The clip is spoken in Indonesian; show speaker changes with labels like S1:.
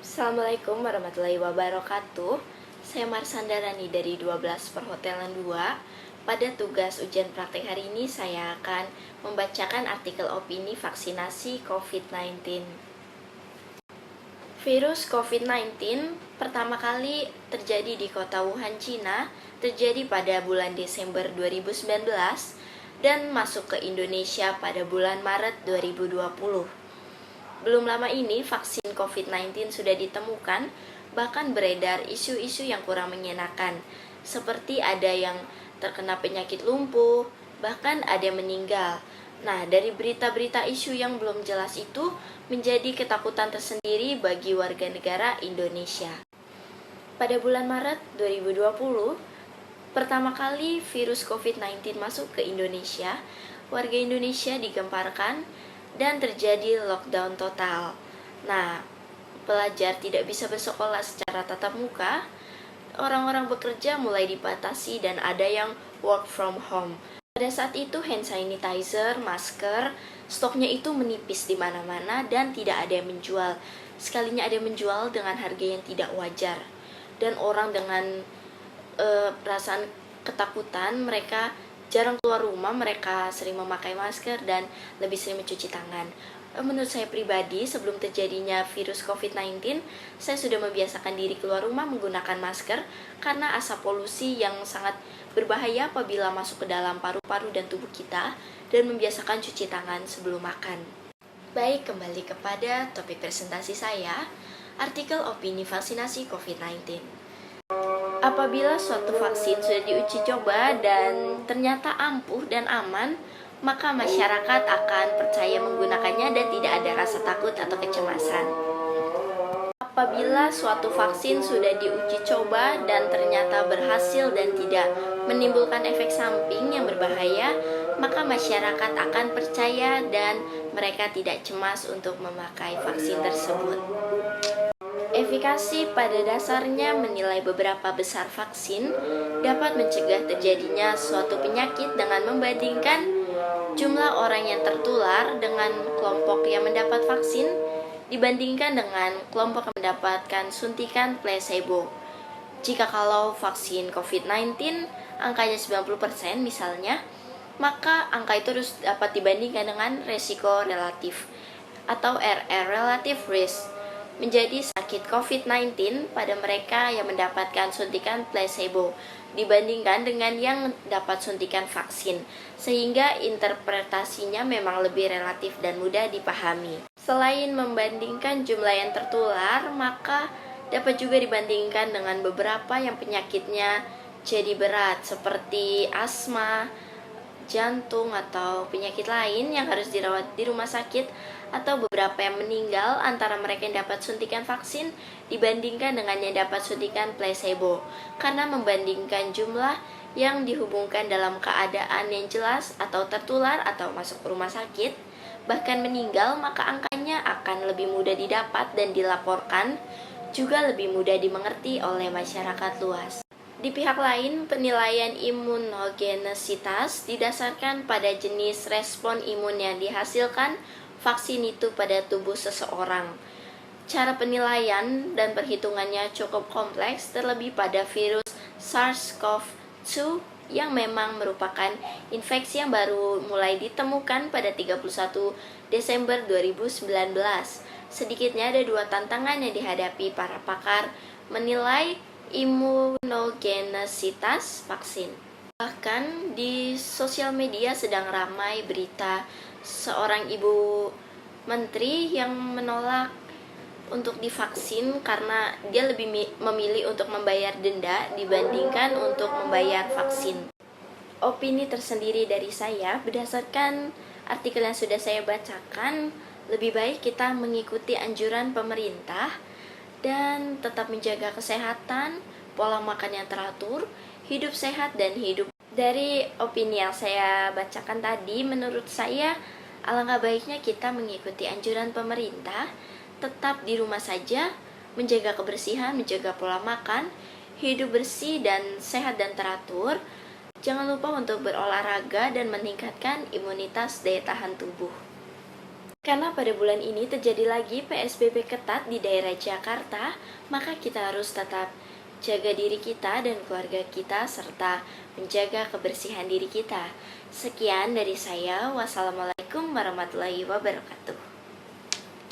S1: Assalamualaikum warahmatullahi wabarakatuh. Saya Marsandarani dari 12 Perhotelan 2. Pada tugas ujian praktek hari ini saya akan membacakan artikel opini vaksinasi COVID-19. Virus COVID-19 pertama kali terjadi di kota Wuhan, Cina, terjadi pada bulan Desember 2019 dan masuk ke Indonesia pada bulan Maret 2020. Belum lama ini vaksin COVID-19 sudah ditemukan, bahkan beredar isu-isu yang kurang mengenakan, seperti ada yang terkena penyakit lumpuh, bahkan ada yang meninggal. Nah, dari berita-berita isu yang belum jelas itu menjadi ketakutan tersendiri bagi warga negara Indonesia. Pada bulan Maret 2020, pertama kali virus COVID-19 masuk ke Indonesia, warga Indonesia digemparkan dan terjadi lockdown total. Nah, pelajar tidak bisa bersekolah secara tatap muka, orang-orang bekerja mulai dibatasi dan ada yang work from home. Pada saat itu hand sanitizer, masker, stoknya itu menipis di mana-mana dan tidak ada yang menjual. Sekalinya ada yang menjual dengan harga yang tidak wajar. Dan orang dengan perasaan ketakutan, mereka jarang keluar rumah, mereka sering memakai masker dan lebih sering mencuci tangan. Menurut saya pribadi, sebelum terjadinya virus COVID-19, saya sudah membiasakan diri keluar rumah menggunakan masker karena asap polusi yang sangat berbahaya apabila masuk ke dalam paru-paru dan tubuh kita, dan membiasakan cuci tangan sebelum makan. Baik, kembali kepada topik presentasi saya, artikel opini vaksinasi COVID-19. Apabila suatu vaksin sudah diuji coba dan ternyata ampuh dan aman, maka masyarakat akan percaya menggunakannya dan tidak ada rasa takut atau kecemasan. Apabila suatu vaksin sudah diuji coba dan ternyata berhasil dan tidak menimbulkan efek samping yang berbahaya, maka masyarakat akan percaya dan mereka tidak cemas untuk memakai vaksin tersebut. Efikasi pada dasarnya menilai beberapa besar vaksin dapat mencegah terjadinya suatu penyakit dengan membandingkan jumlah orang yang tertular dengan kelompok yang mendapat vaksin dibandingkan dengan kelompok yang mendapatkan suntikan placebo. Jika kalau vaksin COVID-19 angkanya 90% misalnya, maka angka itu harus dapat dibandingkan dengan resiko relatif atau RR, relative risk, menjadi sakit COVID-19 pada mereka yang mendapatkan suntikan placebo dibandingkan dengan yang dapat suntikan vaksin, sehingga interpretasinya memang lebih relatif dan mudah dipahami. Selain membandingkan jumlah yang tertular, maka dapat juga dibandingkan dengan beberapa yang penyakitnya jadi berat seperti asma, jantung, atau penyakit lain yang harus dirawat di rumah sakit, atau beberapa yang meninggal antara mereka yang dapat suntikan vaksin dibandingkan dengan yang dapat suntikan placebo. Karena membandingkan jumlah yang dihubungkan dalam keadaan yang jelas atau tertular atau masuk ke rumah sakit, bahkan meninggal, maka angkanya akan lebih mudah didapat dan dilaporkan, juga lebih mudah dimengerti oleh masyarakat luas. Di pihak lain, penilaian imunogenesitas didasarkan pada jenis respon imun yang dihasilkan vaksin itu pada tubuh seseorang. Cara penilaian dan perhitungannya cukup kompleks, terlebih pada virus SARS-CoV-2 yang memang merupakan infeksi yang baru mulai ditemukan pada 31 Desember 2019. Sedikitnya ada 2 tantangan yang dihadapi para pakar menilai imunogenesitas vaksin. Bahkan di sosial media sedang ramai berita seorang ibu menteri yang menolak untuk divaksin karena dia lebih memilih untuk membayar denda dibandingkan untuk membayar vaksin. Opini tersendiri dari saya berdasarkan artikel yang sudah saya bacakan, lebih baik kita mengikuti anjuran pemerintah dan tetap menjaga kesehatan, pola makan yang teratur, hidup sehat dan hidup. Dari opini yang saya bacakan tadi, menurut saya alangkah baiknya kita mengikuti anjuran pemerintah, tetap di rumah saja, menjaga kebersihan, menjaga pola makan, hidup bersih dan sehat dan teratur. Jangan lupa untuk berolahraga dan meningkatkan imunitas daya tahan tubuh. Karena pada bulan ini terjadi lagi PSBB ketat di daerah Jakarta, maka kita harus tetap jaga diri kita dan keluarga kita serta menjaga kebersihan diri kita. Sekian dari saya. Wassalamualaikum warahmatullahi wabarakatuh.